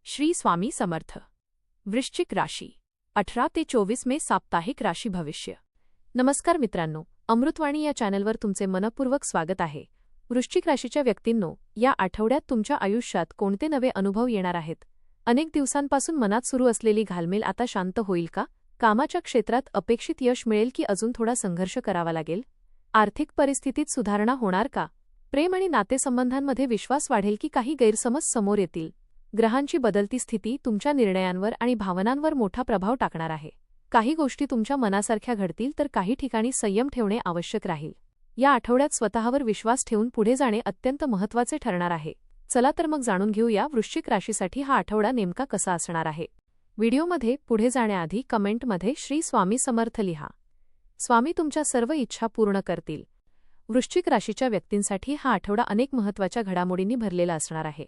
श्री स्वामी समर्थ. वृश्चिक राशी 18 ते 24 मे साप्ताहिक राशी भविष्य. नमस्कार मित्रांनो, अमृतवाणी या चॅनलवर तुमचे मनपूर्वक स्वागत आहे. वृश्चिक राशीच्या व्यक्तींनो, या आठवड्यात तुमच्या आयुष्यात कोणते नवे अनुभव येणार आहेत? अनेक दिवसांपासून मनात सुरू असलेली घालमेल आता शांत होईल का? कामाच्या क्षेत्रात अपेक्षित यश मिळेल की अजून थोडा संघर्ष करावा लागेल? आर्थिक परिस्थितीत सुधारणा होणार का? प्रेम आणि नातेसंबंधांमध्ये विश्वास वाढेल की काही गैरसमज समोर येतील? ग्रहांची बदलती स्थिती तुमच्या निर्णयांवर आणि भावनांवर मोठा प्रभाव टाकणार आहे. काही गोष्टी तुमच्या मनासारख्या घडतील तर काही ठिकाणी संयम ठेवणे आवश्यक राहील. या आठवड्यात स्वतःवर विश्वास ठेवून पुढे जाणे अत्यंत महत्त्वाचे ठरणार आहे. चला तर मग जाणून घेऊया वृश्चिक राशीसाठी हा आठवडा नेमका कसा असणार आहे. व्हिडिओमध्ये पुढे जाण्याआधी कमेंटमध्ये श्री स्वामी समर्थ लिहा. स्वामी तुमच्या सर्व इच्छा पूर्ण करतील. वृश्चिक राशीच्या व्यक्तींसाठी हा आठवडा अनेक महत्त्वाच्या घडामोडींनी भरलेला असणार आहे.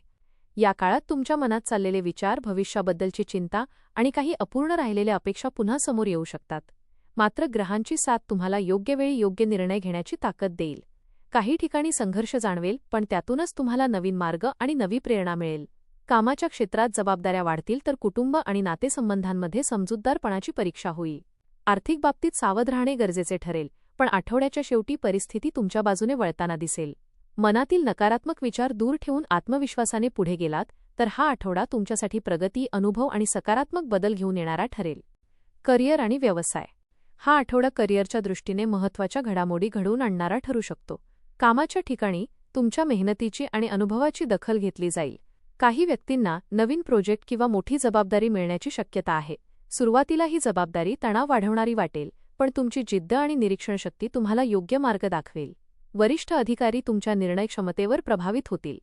या काळात तुमच्या मनात चाललेले विचार, भविष्याबद्दलची चिंता आणि काही अपूर्ण राहिलेल्या अपेक्षा पुन्हा समोर येऊ शकतात. मात्र ग्रहांची साथ तुम्हाला योग्य वेळी योग्य निर्णय घेण्याची ताकद देईल. काही ठिकाणी संघर्ष जाणवेल, पण त्यातूनच तुम्हाला नवीन मार्ग आणि नवी प्रेरणा मिळेल. कामाच्या क्षेत्रात जबाबदाऱ्या वाढतील तर कुटुंब आणि नातेसंबंधांमध्ये समजूतदारपणाची परीक्षा होईल. आर्थिक बाबतीत सावध राहणे गरजेचे ठरेल, पण आठवड्याच्या शेवटी परिस्थिती तुमच्या बाजूने वळताना दिसेल. मनातील नकारात्मक विचार दूर ठेवून आत्मविश्वासाने पुढे गेलात तर हा आठवडा तुमच्यासाठी प्रगती, अनुभव आणि सकारात्मक बदल घेऊन येणारा ठरेल. करिअर आणि व्यवसाय. हा आठवडा करिअरच्या दृष्टीने महत्त्वाच्या घडामोडी घडवून आणणारा ठरू शकतो. कामाच्या ठिकाणी तुमच्या मेहनतीची आणि अनुभवाची दखल घेतली जाईल. काही व्यक्तींना नवीन प्रोजेक्ट किंवा मोठी जबाबदारी मिळण्याची शक्यता आहे. सुरुवातीला ही जबाबदारी तणाव वाढवणारी वाटेल, पण तुमची जिद्द आणि निरीक्षणशक्ती तुम्हाला योग्य मार्ग दाखवेल. वरिष्ठ अधिकारी तुमच्या निर्णय क्षमतेवर प्रभावित होतील.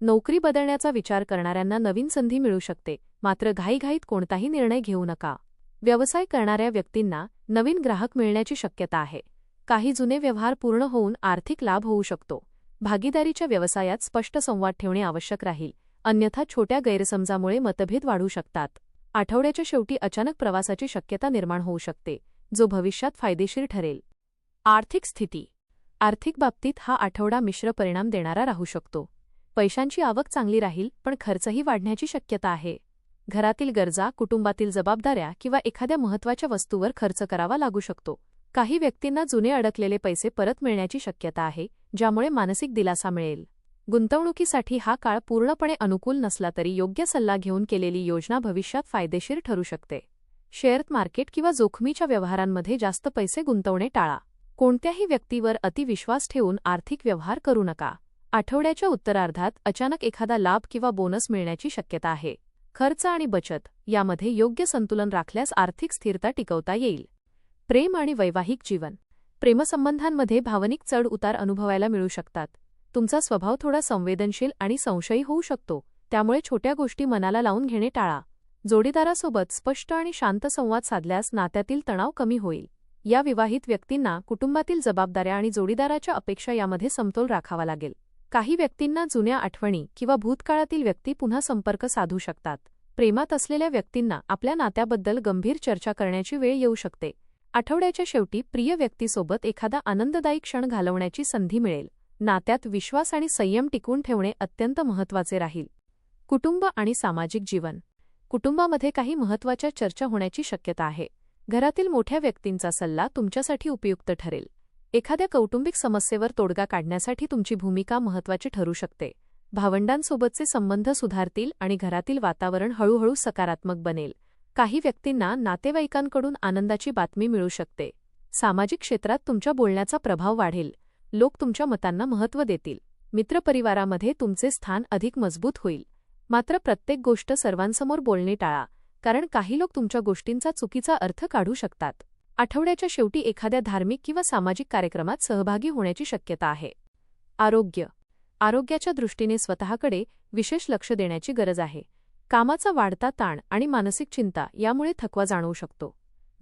नोकरी बदलण्याचा विचार करणाऱ्यांना नवीन संधी मिळू शकते, मात्र घाईघाईत कोणताही निर्णय घेऊ नका. व्यवसाय करणाऱ्या व्यक्तींना नवीन ग्राहक मिळण्याची शक्यता आहे. काही जुने व्यवहार पूर्ण होऊन आर्थिक लाभ होऊ शकतो. भागीदारीच्या व्यवसायात स्पष्ट संवाद ठेवणे आवश्यक राहील, अन्यथा छोट्या गैरसमजामुळे मतभेद वाढू शकतात. आठवड्याच्या शेवटी अचानक प्रवासाची शक्यता निर्माण होऊ शकते, जो भविष्यात फायदेशीर ठरेल. आर्थिक स्थिती. आर्थिक बाबतीत हा आठवडा मिश्र परिणाम देणारा राहू शकतो. पैशांची आवक चांगली राहील, पण खर्चही वाढण्याची शक्यता आहे. घरातील गरजा, कुटुंबातील जबाबदाऱ्या किंवा एखाद्या महत्त्वाच्या वस्तूवर खर्च करावा लागू शकतो. काही व्यक्तींना जुने अडकलेले पैसे परत मिळण्याची शक्यता आहे, ज्यामुळे मानसिक दिलासा मिळेल. गुंतवणुकीसाठी हा काळ पूर्णपणे अनुकूल नसला तरी योग्य सल्ला घेऊन केलेली योजना भविष्यात फायदेशीर ठरू शकते. शेअर मार्केट किंवा जोखमीच्या व्यवहारांमध्ये जास्त पैसे गुंतवणे टाळा. कोणत्याही व्यक्तीवर अतिविश्वास ठेवून आर्थिक व्यवहार करू नका. आठवड्याच्या उत्तरार्धात अचानक एखादा लाभ किंवा बोनस मिळण्याची शक्यता आहे. खर्च आणि बचत यामध्ये योग्य संतुलन राखल्यास आर्थिक स्थिरता टिकवता येईल. प्रेम आणि वैवाहिक जीवन. प्रेमसंबंधांमध्ये भावनिक चढ-उतार अनुभवायला मिळू शकतात. तुमचा स्वभाव थोडा संवेदनशील आणि संशयी होऊ शकतो, त्यामुळे छोट्या गोष्टी मनाला लावून घेणे टाळा. जोडीदारासोबत स्पष्ट आणि शांत संवाद साधल्यास नात्यातील तणाव कमी होईल. या विवाहित व्यक्तींना कुटुंबातील जबाबदाऱ्या आणि जोडीदाराच्या अपेक्षा यामध्ये समतोल राखावा लागेल. काही व्यक्तींना जुन्या आठवणी किंवा भूतकाळातील व्यक्ती पुन्हा संपर्क साधू शकतात. प्रेमात असलेल्या व्यक्तींना आपल्या नात्याबद्दल गंभीर चर्चा करण्याची वेळ येऊ शकते. आठवड्याच्या शेवटी प्रिय व्यक्तीसोबत एखादा आनंददायी क्षण घालवण्याची संधी मिळेल. नात्यात विश्वास आणि संयम टिकवून ठेवणे अत्यंत महत्त्वाचे राहील. कुटुंब आणि सामाजिक जीवन. कुटुंबामध्ये काही महत्त्वाच्या चर्चा होण्याची शक्यता आहे. घरातील मोठ्या व्यक्तींचा सल्ला तुमच्यासाठी उपयुक्त ठरेल. एखाद्या कौटुंबिक समस्येवर तोडगा काढण्यासाठी तुमची भूमिका महत्त्वाची ठरू शकते. भावंडांसोबतचे संबंध सुधारतील आणि घरातील वातावरण हळूहळू सकारात्मक बनेल. काही व्यक्तींना नातेवाईकांकडून आनंदाची बातमी मिळू शकते. सामाजिक क्षेत्रात तुमच्या बोलण्याचा प्रभाव वाढेल. लोक तुमच्या मतांना महत्त्व देतील. मित्रपरिवारामध्ये तुमचे स्थान अधिक मजबूत होईल. मात्र प्रत्येक गोष्ट सर्वांसमोर बोलणे टाळा, कारण काही लोक तुमच्या गोष्टींचा चुकीचा अर्थ काढू शकतात. आठवड्याच्या शेवटी एखाद्या धार्मिक किंवा सामाजिक कार्यक्रमात सहभागी होण्याची शक्यता आहे. आरोग्य. आरोग्याच्या दृष्टीने स्वतःकडे विशेष लक्ष देण्याची गरज आहे. कामाचा वाढता ताण आणि मानसिक चिंता यामुळे थकवा जाणवू शकतो.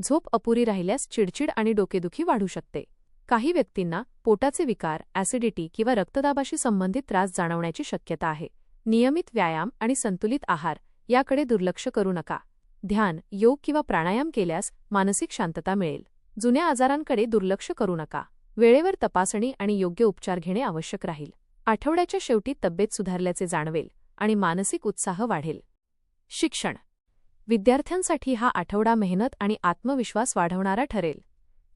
झोप अपुरी राहिल्यास चिडचिड आणि डोकेदुखी वाढू शकते. काही व्यक्तींना पोटाचे विकार, ॲसिडिटी किंवा रक्तदाबाशी संबंधित त्रास जाणवण्याची शक्यता आहे. नियमित व्यायाम आणि संतुलित आहार याकडे दुर्लक्ष करू नका. ध्यान, योग किंवा प्राणायाम केल्यास मानसिक शांतता मिळेल. जुन्या आजारांकडे दुर्लक्ष करू नका. वेळेवर तपासणी आणि योग्य उपचार घेणे आवश्यक राहील. आठवड्याच्या शेवटी तब्येत सुधारल्याचे जाणवेल आणि मानसिक उत्साह वाढेल. शिक्षण. विद्यार्थ्यांसाठी हा आठवडा मेहनत आणि आत्मविश्वास वाढवणारा ठरेल.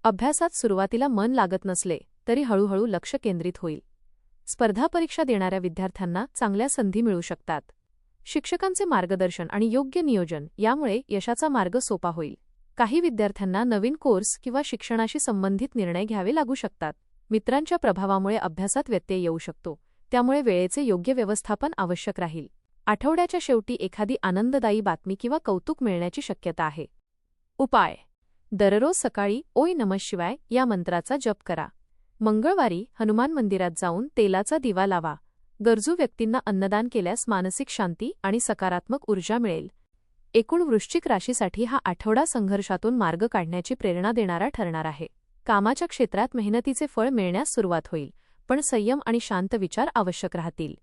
अभ्यासात सुरुवातीला मन लागत नसले तरी हळूहळू लक्ष केंद्रित होईल. स्पर्धा परीक्षा देणाऱ्या विद्यार्थ्यांना चांगल्या संधी मिळू शकतात. शिक्षकांचे मार्गदर्शन आणि योग्य नियोजन यामुळे यशाचा मार्ग सोपा होईल. काही विद्यार्थ्यांना नवीन कोर्स किंवा शिक्षणाशी संबंधित निर्णय घ्यावे लागू शकतात. मित्रांच्या प्रभावामुळे अभ्यासात व्यत्यय येऊ शकतो, त्यामुळे वेळेचे योग्य व्यवस्थापन आवश्यक राहील. आठवड्याच्या शेवटी एखादी आनंददायी बातमी किंवा कौतुक मिळण्याची शक्यता आहे. उपाय. दररोज सकाळी ओय नमः शिवाय या मंत्राचा जप करा. मंगळवारी हनुमान मंदिरात जाऊन तेलाचा दिवा लावा. गरजू व्यक्तींना अन्नदान केल्यास मानसिक शांती आणि सकारात्मक ऊर्जा मिळेल. एकूण वृश्चिक राशीसाठी हा आठवडा संघर्षातून मार्ग काढण्याची प्रेरणा देणारा ठरणार आहे. कामाच्या क्षेत्रात मेहनतीचे फळ मिळण्यास सुरुवात होईल, पण संयम आणि शांत विचार आवश्यक राहतील.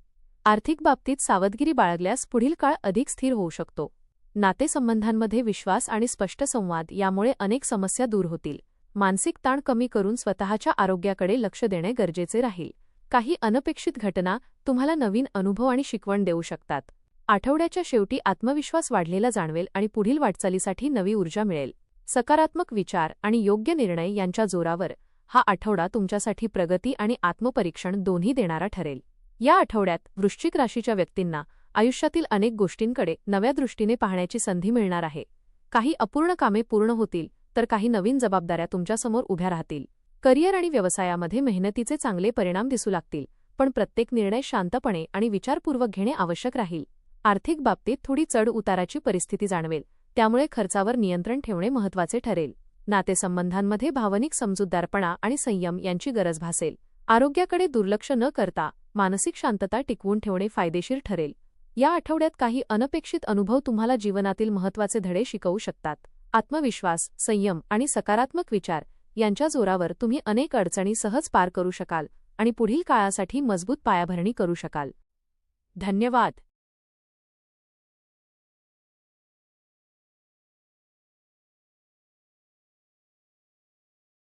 आर्थिक बाबतीत सावधगिरी बाळगल्यास पुढील काळ अधिक स्थिर होऊ शकतो. नातेसंबंधांमध्ये विश्वास आणि स्पष्ट संवाद यामुळे अनेक समस्या दूर होतील. मानसिक ताण कमी करून स्वतःच्या आरोग्याकडे लक्ष देणे गरजेचे राहील. काही अनपेक्षित घटना तुम्हाला नवीन अनुभव आणि शिकवण देऊ शकतात. आठवड्याच्या शेवटी आत्मविश्वास वाढलेला जाणवेल आणि पुढील वाटचालीसाठी नवी ऊर्जा मिळेल. सकारात्मक विचार आणि योग्य निर्णय यांच्या जोरावर हा आठवडा तुमच्यासाठी प्रगती आणि आत्मपरीक्षण दोन्ही देणारा ठरेल. या आठवड्यात वृश्चिक राशीच्या व्यक्तींना आयुष्यातील अनेक गोष्टींकडे नव्या दृष्टीने पाहण्याची संधी मिळणार आहे. काही अपूर्ण कामे पूर्ण होतील, तर काही नवीन जबाबदाऱ्या तुमच्यासमोर उभ्या राहतील. करिअर आणि व्यवसायामध्ये मेहनतीचे चांगले परिणाम दिसू लागतील, पण प्रत्येक निर्णय शांतपणे आणि विचारपूर्वक घेणे आवश्यक राहील. आर्थिक बाबतीत थोडी चढ-उताराची परिस्थिती जाणवेल, त्यामुळे खर्चावर नियंत्रण ठेवणे महत्त्वाचे ठरेल. नातेसंबंधांमध्ये भावनिक समजूतदारपणा आणि संयम यांची गरज भासेल. आरोग्याकडे दुर्लक्ष न करता मानसिक शांतता टिकवून ठेवणे फायदेशीर ठरेल. या आठवड्यात काही अनपेक्षित अनुभव तुम्हाला जीवनातील महत्त्वाचे धडे शिकवू शकतात. आत्मविश्वास, संयम आणि सकारात्मक विचार यांच्या जोरावर तुम्ही अनेक अडचणी सहज पार करू शकाल आणि पुढील काळासाठी मजबूत पायाभरणी करू शकाल. धन्यवाद.